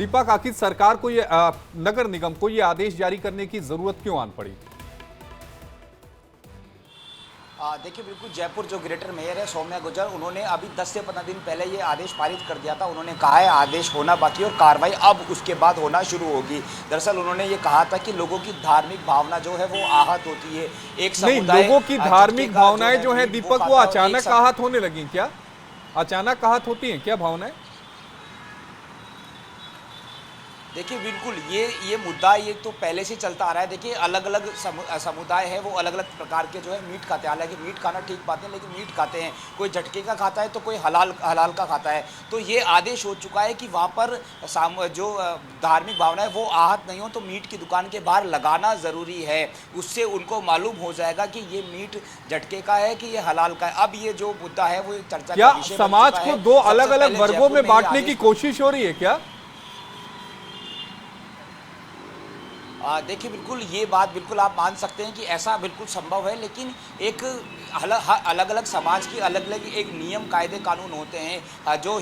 दीपक, आखिर सरकार को ये नगर निगम को ये आदेश जारी करने की जरूरत क्यों आन पड़ी? देखिए, बिल्कुल जयपुर जो ग्रेटर मेयर है सौम्या गुर्जर, उन्होंने अभी 10 से 15 दिन पहले ये आदेश पारित कर दिया था। उन्होंने कहा है आदेश होना बाकी और कार्रवाई अब उसके बाद होना शुरू होगी। दरअसल उन्होंने ये कहा था कि लोगों की धार्मिक भावना जो है वो आहत होती है। एक समुदाय, लोगों की धार्मिक भावनाएं जो है दीपक, वो अचानक आहत होने लगी क्या? अचानक आहत होती हैं क्या भावनाएं? देखिए, बिल्कुल ये मुद्दा ये तो पहले से चलता आ रहा है। देखिए, अलग अलग समुदाय है, वो अलग अलग प्रकार के जो है मीट खाते हैं। हालांकि मीट खाना ठीक बात है, लेकिन मीट खाते हैं, कोई झटके का खाता है तो कोई हलाल का खाता है। तो ये आदेश हो चुका है कि वहाँ पर जो धार्मिक भावना है वो आहत नहीं हो, तो मीट की दुकान के बाहर लगाना ज़रूरी है। उससे उनको मालूम हो जाएगा कि ये मीट झटके का है कि ये हलाल का है। अब ये जो मुद्दा है वो चर्चा का विषय बन समाज चुका को है। दो अलग अलग वर्गों में बांटने की कोशिश हो रही है क्या? देखिए, बिल्कुल ये बात बिल्कुल आप मान सकते हैं कि ऐसा बिल्कुल संभव है, लेकिन एक अलग अलग समाज की अलग अलग एक नियम कायदे कानून होते हैं। जो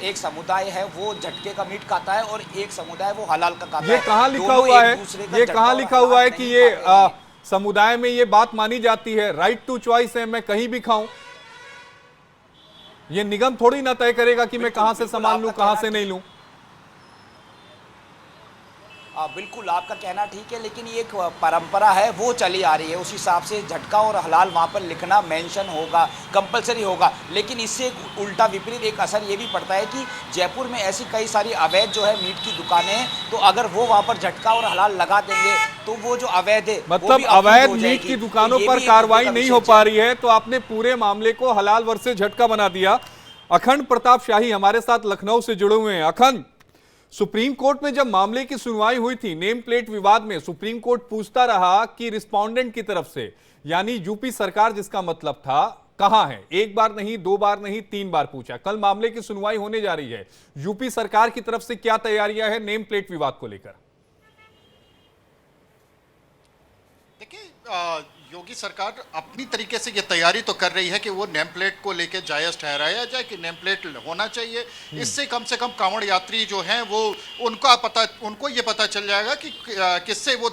एक समुदाय है वो झटके का मीट खाता है और एक समुदाय वो हलाल का खाता है। ये कहाँ लिखा हुआ है? ये कहाँ लिखा हुआ है कि ये समुदाय में ये बात मानी जाती है? राइट टू चॉइस है, मैं कहीं भी खाऊं। ये निगम थोड़ी ना तय करेगा कि मैं कहां से सामान लूं, कहां से नहीं लूं। बिल्कुल आपका कहना ठीक है, लेकिन ये एक परंपरा है वो चली आ रही है। उस हिसाब से झटका और हलाल वहाँ पर लिखना मेंशन होगा, कंपलसरी होगा। लेकिन इससे उल्टा विपरीत एक असर ये भी पड़ता है कि जयपुर में ऐसी कई सारी अवैध जो है मीट की दुकानें हैं, तो अगर वो वहाँ पर झटका और हलाल लगा देंगे तो वो जो अवैध है, मतलब अवैध मीट की दुकानों पर कार्रवाई नहीं हो पा रही है, तो आपने पूरे मामले को हलाल वर्सेस झटका बना दिया। अखंड प्रताप शाही हमारे साथ लखनऊ से जुड़े हुए हैं। अखंड, सुप्रीम कोर्ट में जब मामले की सुनवाई हुई थी नेम प्लेट विवाद में, सुप्रीम कोर्ट पूछता रहा कि रिस्पोंडेंट की तरफ से, यानी यूपी सरकार जिसका मतलब था, कहां है? एक बार नहीं, दो बार नहीं, 3 बार पूछा। कल मामले की सुनवाई होने जा रही है, यूपी सरकार की तरफ से क्या तैयारियां हैं नेम प्लेट विवाद को लेकर? देखिए, योगी सरकार अपनी तरीके से ये तैयारी तो कर रही है कि वो नेम प्लेट को लेके जायज ठहराया जाए कि नेम प्लेट होना चाहिए। इससे कम से कम कांवड़ यात्री जो हैं वो उनको ये पता चल जाएगा कि किससे वो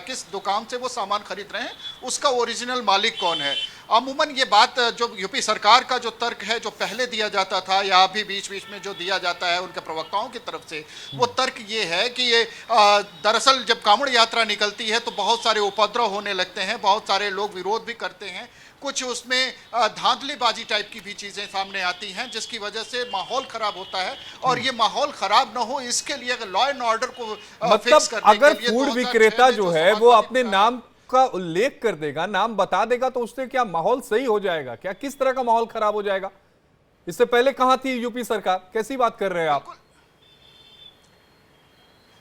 किस दुकान से वो सामान खरीद रहे हैं, उसका ओरिजिनल मालिक कौन है। अमूमन ये बात जो यूपी सरकार का जो तर्क है, जो पहले दिया जाता था या अभी बीच बीच में जो दिया जाता है उनके प्रवक्ताओं की तरफ से, वो तर्क ये है कि ये दरअसल जब कांवड़ यात्रा निकलती है तो बहुत सारे उपद्रव होने लगते हैं, बहुत सारे लोग विरोध भी करते हैं, कुछ उसमें धांधलीबाजी टाइप की भी चीज़ें सामने आती हैं, जिसकी वजह से माहौल खराब होता है। और ये माहौल खराब ना हो इसके लिए लॉ एंड ऑर्डर को फिक्स करने अगर के लिए फूड विक्रेता जो है वो अपने नाम का उल्लेख कर देगा, नाम बता देगा, तो उससे क्या माहौल सही हो जाएगा क्या? किस तरह का माहौल खराब हो जाएगा? इससे पहले कहां थी यूपी सरकार? कैसी बात कर रहे हैं आप?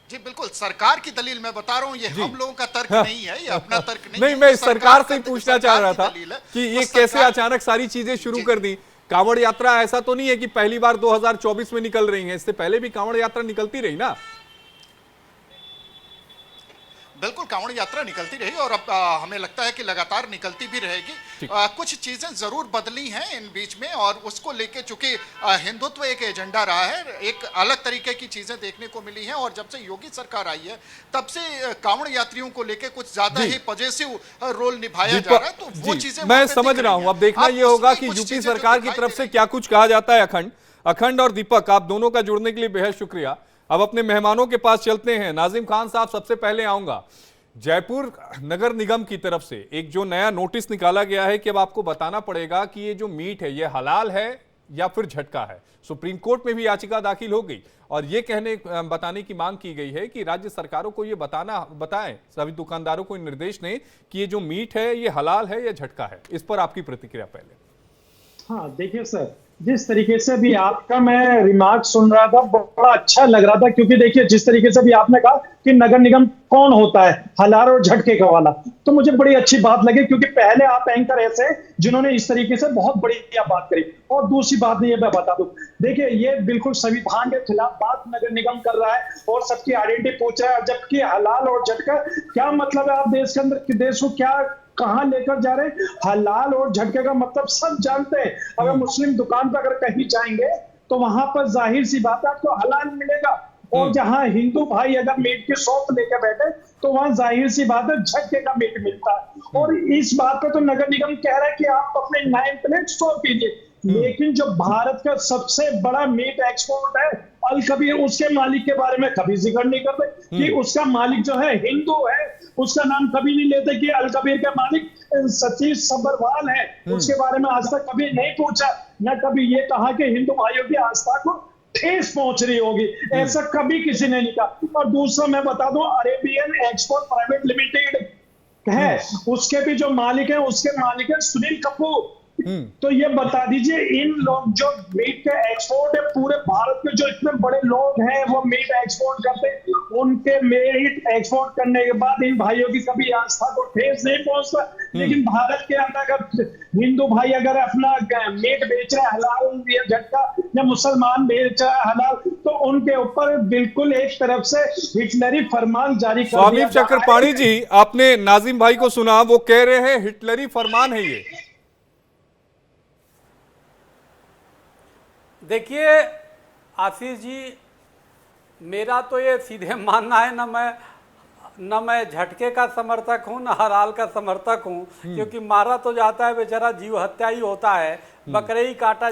जी बिल्कुल, सरकार की दलील मैं बता रहा हूं, ये हम लोगों का तर्क नहीं है, ये अपना तर्क नहीं नहीं, मैं सरकार से पूछना चाह रहा था कि ये कैसे अचानक सारी चीजें शुरू कर दी। कांवड़ यात्रा ऐसा तो नहीं है कि पहली बार 2024 में निकल रही है, इससे पहले भी कांवड़ यात्रा निकलती रही ना? बिल्कुल, कांवड़ यात्रा निकलती रही और अब हमें लगता है कि लगातार निकलती भी रहेगी। कुछ चीजें जरूर बदली हैं इन बीच में, और उसको लेके चूंकि हिंदुत्व एक एजेंडा रहा है, एक अलग तरीके की चीजें देखने को मिली हैं। और जब से योगी सरकार आई है तब से कांवड़ यात्रियों को लेके कुछ ज्यादा ही पॉजिटिव रोल निभाया जा रहा है, तो वो चीजें मैं समझ रहा हूं। अब देखना यह होगा कि यूपी सरकार की तरफ से क्या कुछ कहा जाता है। अखंड और दीपक, आप दोनों का जुड़ने के लिए बेहद शुक्रिया। अब अपने मेहमानों के पास चलते हैं। नाजिम खान साहब, सबसे पहले आऊंगा। जयपुर नगर निगम की तरफ से एक जो नया नोटिस निकाला गया है कि अब आपको बताना पड़ेगा कि ये जो मीट है ये हलाल है या फिर झटका है। सुप्रीम कोर्ट में भी याचिका दाखिल हो गई और ये बताने की मांग की गई है कि राज्य सरकारों को ये बताएं, सभी दुकानदारों को निर्देश दें कि ये जो मीट है ये हलाल है या झटका है। इस पर आपकी प्रतिक्रिया पहले। हाँ, देखिए सर, जिस तरीके से भी आपका मैं रिमार्क सुन रहा था बड़ा अच्छा लग रहा था, क्योंकि देखिए जिस तरीके से भी आपने कहा कि नगर निगम कौन होता है, हलाल और झटके का वाला, तो मुझे बड़ी अच्छी बात लगी, क्योंकि पहले आप एंकर ऐसे जिन्होंने इस तरीके से बहुत बढ़िया बात करी। और दूसरी बात ये मैं बता दूं, देखिए ये बिल्कुल संविधान के खिलाफ बात नगर निगम कर रहा है और सबकी आइडेंटिटी पूछ रहा है, जबकि हलाल और झटका क्या मतलब है? आप देश के अंदर देश को क्या कहां लेकर जा रहे हैं? हलाल और झटके का मतलब सब जानते हैं। अगर मुस्लिम दुकान पर अगर कहीं जाएंगे तो वहां पर जाहिर सी बात है आपको हलाल मिलेगा, और जहां हिंदू भाई अगर मीट की शॉप लेकर बैठे तो वहां जाहिर सी बात है झटके का मीट मिलता है। और इस बात पे तो नगर निगम कह रहा है कि आप अपने 9 प्लेट स्टोर कीजिए, लेकिन जो भारत का सबसे बड़ा मीट एक्सपोर्ट है अल कबीर, उसके मालिक के बारे में कभी जिक्र नहीं करते कि उसका मालिक जो है हिंदू है, उसका नाम कभी नहीं लेते कि अल कबीर का मालिक सतीश सब्बरवाल है, उसके बारे में आज तक कभी नहीं पूछा, न कभी ये कहा कि हिंदू भाइयों की आस्था को ठेस पहुंच रही होगी, ऐसा कभी किसी ने नहीं कहा। और दूसरा मैं बता दूं, अरेबियन एक्सपोर्ट प्राइवेट लिमिटेड है, उसके भी जो मालिक है उसके मालिक है सुनील कपूर। तो ये बता दीजिए, इन लोग जो मीट के एक्सपोर्ट है, पूरे भारत में जो इतने बड़े लोग हैं वो मीट एक्सपोर्ट करते हैं, उनके मीट एक्सपोर्ट करने के बाद इन भाइयों की कभी आस्था को ठेस नहीं पहुंचता। लेकिन भारत के अंदर अगर हिंदू भाई अगर अपना मीट बेच रहे हैं हलाल या झटका, या मुसलमान बेच रहे हैं हलाल, तो उनके ऊपर बिल्कुल एक तरफ से हिटलरी फरमान जारी कर स्वामी दिया जा रहा है। चक्रपाणी जी, आपने नाजिम भाई को सुना, वो कह रहे हैं हिटलरी फरमान है ये। देखिए आशीष जी, मेरा तो ये सीधे मानना है, न मैं झटके का समर्थक हूँ न हलाल का समर्थक हूँ, क्योंकि मारा तो जाता है बेचारा, जीव हत्या ही होता है, बकरे ही काटा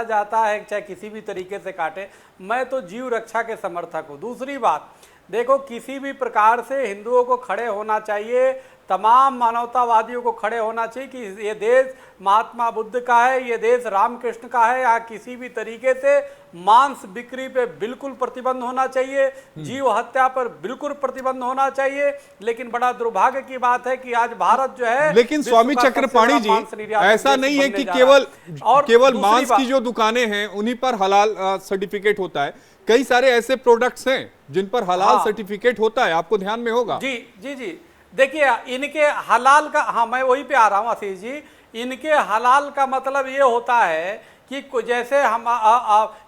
जाता है, चाहे किसी भी तरीके से काटे। मैं तो जीव रक्षा के समर्थक हूँ। दूसरी बात, देखो किसी भी प्रकार से हिंदुओं को खड़े होना चाहिए, तमाम मानवतावादियों को खड़े होना चाहिए कि ये देश महात्मा बुद्ध का है, ये देश रामकृष्ण का है। यहाँ किसी भी तरीके से मांस बिक्री पे बिल्कुल प्रतिबंध होना चाहिए, जीव हत्या पर बिल्कुल प्रतिबंध होना चाहिए। लेकिन बड़ा दुर्भाग्य की बात है कि आज भारत जो है, लेकिन स्वामी चक्रपाणी जी, ऐसा नहीं है कि केवल मांस की जो दुकानें हैं उन्हीं पर हलाल सर्टिफिकेट होता है। कई सारे ऐसे प्रोडक्ट्स हैं जिन पर हलाल सर्टिफिकेट होता है, आपको ध्यान में होगा। जी जी जी, देखिए इनके हलाल का, हाँ मैं वही पे आ रहा हूँ आशीष जी, इनके हलाल का मतलब ये होता है कि जैसे हम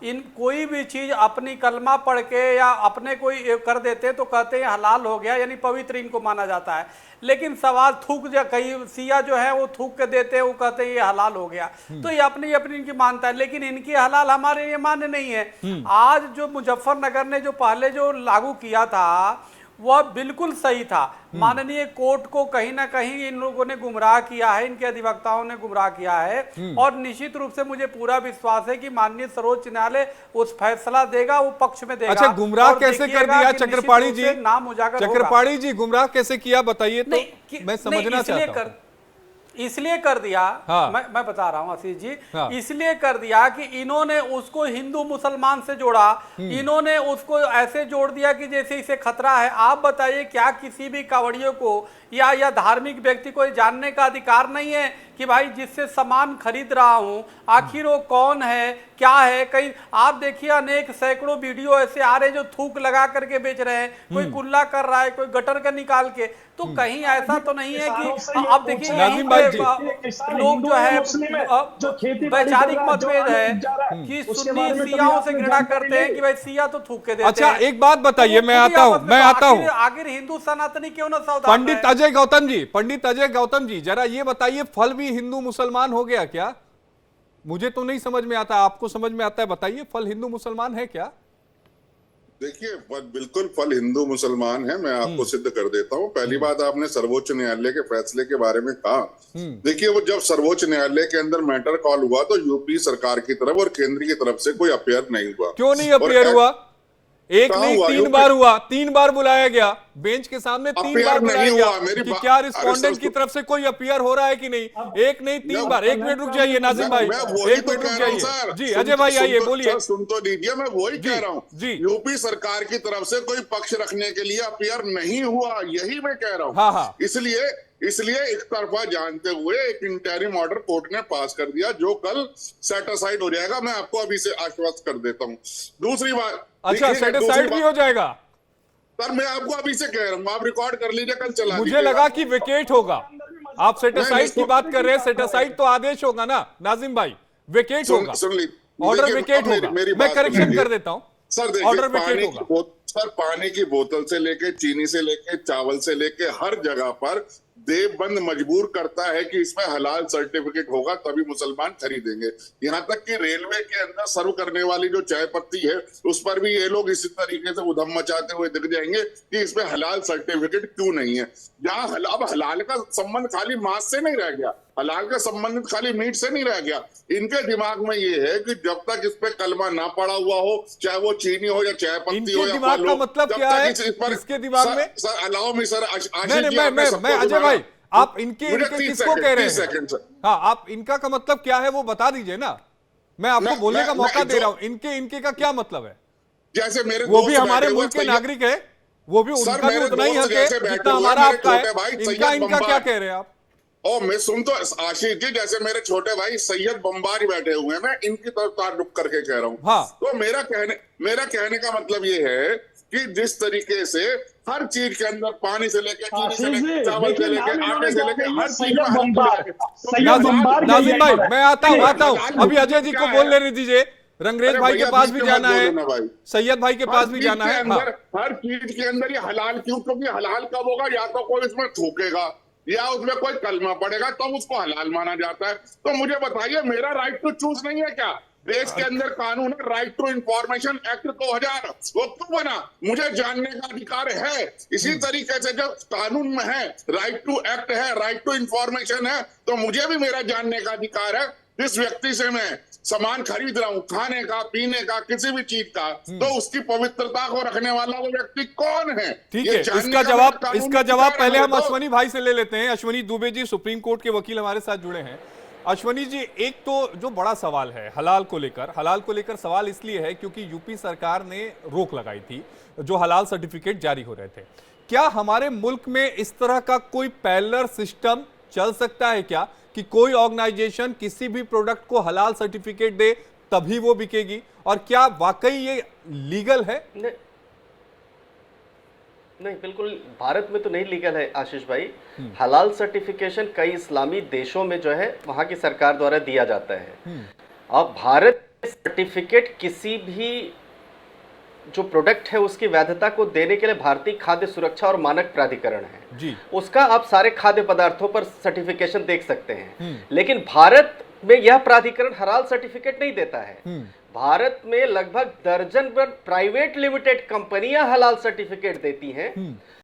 इन कोई भी चीज अपनी कलमा पढ़ के या अपने कोई कर देते हैं तो कहते हैं हलाल हो गया, यानी पवित्र इनको माना जाता है। लेकिन सवाल थूक, कई सिया जो है वो थूक के देते हैं, वो कहते हैं ये हलाल हो गया। तो ये अपनी अपनी इनकी मानता है, लेकिन इनकी हलाल हमारे ये मान्य नहीं है। आज जो मुजफ्फरनगर ने जो पहले जो लागू किया था वह बिल्कुल सही था। माननीय कोर्ट को कहीं ना कहीं इन लोगों ने गुमराह किया है, इनके अधिवक्ताओं ने गुमराह किया है, और निश्चित रूप से मुझे पूरा विश्वास है कि माननीय सर्वोच्च न्यायालय उस फैसला देगा, वो पक्ष में देगा। अच्छा, गुमराह कैसे कर दिया चक्रपाणी जी? नाम उजागर चक्रपाणी जी, गुमराह कैसे किया बताइए तो, मैं समझना चाहता हूं। इसलिए कर दिया, मैं बता रहा हूं आशीष जी, इसलिए कर दिया कि इन्होंने उसको हिंदू मुसलमान से जोड़ा, इन्होंने उसको ऐसे जोड़ दिया कि जैसे इसे खतरा है। आप बताइए, क्या किसी भी कांवड़ियों को या धार्मिक व्यक्ति को जानने का अधिकार नहीं है कि भाई जिससे सामान खरीद रहा हूं आखिर वो कौन है, क्या है? कहीं आप देखिए अनेक सैकड़ों वीडियो ऐसे आ रहे हैं जो थूक लगा करके बेच रहे हैं, कोई कुल्ला कर रहा है, कोई गटर का निकाल के। तो कहीं ऐसा तो नहीं है कि आप देखिए लोग जो है वैचारिक मतभेद है कि सुन्नी सियाओं से घृणा करते हैं कि भाई सिया तो थूक के देते हैं। अच्छा, एक बात बताइए, मैं आता हूं। आखिर हिंदू सनातनी क्यों ना सावधान? पंडित अजय गौतम जी, जरा ये बताइए, फल भी हिंदू मुसलमान हो गया क्या? मुझे तो नहीं समझ में आता, आपको समझ में आता है, बताइए, फल हिंदू मुसलमान है क्या? देखिए, बिल्कुल फल हिंदू मुसलमान है। मैं आपको सिद्ध कर देता हूँ। पहली बात, आपने सर्वोच्च न्यायालय के फैसले के बारे में कहा। देखिए, वो जब सर्वोच्च न्यायालय के अंदर मैटर कॉल हुआ तो यूपी सरकार की तरफ और केंद्र की तरफ से कोई अपेयर नहीं हुआ। क्यों नहीं अपेयर हुआ? एक नहीं, 3 बार हुआ, 3 बार बुलाया गया बेंच के सामने, 3 बार बुलाया गया कि क्या रिस्पोंडेंट की तरफ से कोई अपीयर हो रहा है कि नहीं? एक नहीं, 3 बार। 1 मिनट रुक जाइए नाजिम भाई, 1 मिनट रुक जाइए। जी अजय भाई आइए, बोलिए। सुन तो दीजिए, मैं वही कह रहा हूँ जी, यूपी सरकार की तरफ से कोई पक्ष रखने के लिए अपीयर नहीं हुआ, यही मैं कह रहा हूँ। हाँ। इसलिए एक तरफा जानते हुए एक इंटरिम ऑर्डर कोर्ट ने पास कर दिया, जो कल सेटिस्फाइड हो जाएगा। मैं आपको अभी से आश्वस्त कर देता हूँ। दूसरी बात, अच्छा, सेटिस्फाइड भी हो जाएगा सर? मैं आपको अभी से कह रहा हूँ, आप रिकॉर्ड कर लीजिए, कल चला। मुझे लगा कि वेकेट होगा। आप सेटिस्फाइड की बात कर रहे हैं, सेटिस्फाइड तो आदेश होगा ना नाजिम भाई, वेकेट होगा, ऑर्डर वेकेट होगा। मैं करेक्शन कर देता हूँ सर, ऑर्डर वेकेट होगा। सर, पानी की बोतल से लेके, चीनी से लेके, चावल से लेके, हर जगह पर देवबंद मजबूर करता है कि इसमें हलाल सर्टिफिकेट होगा तभी मुसलमान खरीदेंगे। यहाँ तक कि रेलवे के अंदर सर्व करने वाली जो चाय पत्ती है उस पर भी ये लोग इसी तरीके से उधम मचाते हुए दिख जाएंगे कि इसमें हलाल सर्टिफिकेट क्यों नहीं है। जहाँ अब हलाल का संबंध खाली मांस से नहीं रह गया, हलाल का संबंधित खाली मीट से नहीं रह गया। इनके दिमाग में ये है कि जब तक इस पे कलमा ना पड़ा हुआ हो, चाहे वो चीनी हो या चाय पत्ती हो या दिमाग फल का हो, मतलब जब क्या तक है इसके दिमाग में? सर अलाउ मी सर, मैं अजय भाई, आप इनके किसको कह रहे हैं? हाँ, आप इनका का मतलब क्या है वो बता दीजिए ना, मैं आपको बोलने का मौका दे रहा हूँ। इनके का क्या मतलब है? जैसे मेरे वो भी हमारे मुल्क के नागरिक है, वो भी उनका भी उतना ही हक है जितना हमारा आपका है। इनका क्या कह रहे हैं आप? और मैं सुन तो आशीष जी, जैसे मेरे छोटे भाई सैयद बम्बारी बैठे हुए हैं, मैं इनकी तरफ तारुक करके कह रहा हूँ। हाँ। तो मेरा कहने का मतलब ये है कि जिस तरीके से हर चीज के अंदर पानी से लेकर चीनी से लेकर चावल से लेकर आटे से लेकर हर चीज नाजिम भाई, मैं आता हूँ अभी अजय जी को बोल लेने दीजिए। रंगरेज भाई के पास भी जाना है, सैयद भाई के पास भी जाना है। हर चीज के अंदर ये हलाल क्यों? क्योंकि हलाल कब होगा? या तो कोई इसमें थूकेगा या उसमें कोई कलमा पड़ेगा तब उसको हलाल माना जाता है। तो मुझे बताइए, मेरा राइट टू चूज नहीं है क्या? देश के अंदर कानून है, राइट टू इंफॉर्मेशन एक्ट 2000, वो क्यों बना? मुझे जानने का अधिकार है। इसी तरीके से जब कानून में है, राइट टू एक्ट है, राइट टू इंफॉर्मेशन है, तो मुझे भी मेरा जानने का अधिकार है। जिस व्यक्ति से मैं सामान खरीद रहा हूँ, खाने का, पीने का, किसी भी चीज का, तो उसकी पवित्रता को रखने वाला वो व्यक्ति कौन है? ठीक है, इसका जवाब पहले हम अश्वनी भाई से ले लेते हैं। अश्वनी दुबे जी सुप्रीम कोर्ट के वकील हमारे साथ जुड़े हैं। अश्वनी जी, एक तो जो बड़ा सवाल है हलाल को लेकर सवाल इसलिए है क्योंकि यूपी सरकार ने रोक लगाई थी जो हलाल सर्टिफिकेट जारी हो रहे थे। क्या हमारे मुल्क में इस तरह का कोई पैरेलल सिस्टम चल सकता है क्या कि कोई ऑर्गेनाइजेशन किसी भी प्रोडक्ट को हलाल सर्टिफिकेट दे तभी वो बिकेगी? और क्या वाकई ये लीगल है? नहीं, बिल्कुल भारत में तो नहीं लीगल है आशीष भाई। हलाल सर्टिफिकेशन कई इस्लामी देशों में जो है वहां की सरकार द्वारा दिया जाता है। अब भारत में सर्टिफिकेट किसी भी जो प्रोडक्ट है उसकी वैधता को देने के लिए भारतीय खाद्य सुरक्षा और मानक प्राधिकरण है जी। उसका आप सारे खाद्य पदार्थों पर सर्टिफिकेशन देख सकते हैं। लेकिन भारत में यह प्राधिकरण हलाल सर्टिफिकेट नहीं देता है। भारत में लगभग दर्जन भर प्राइवेट लिमिटेड कंपनियां हलाल सर्टिफिकेट देती हैं।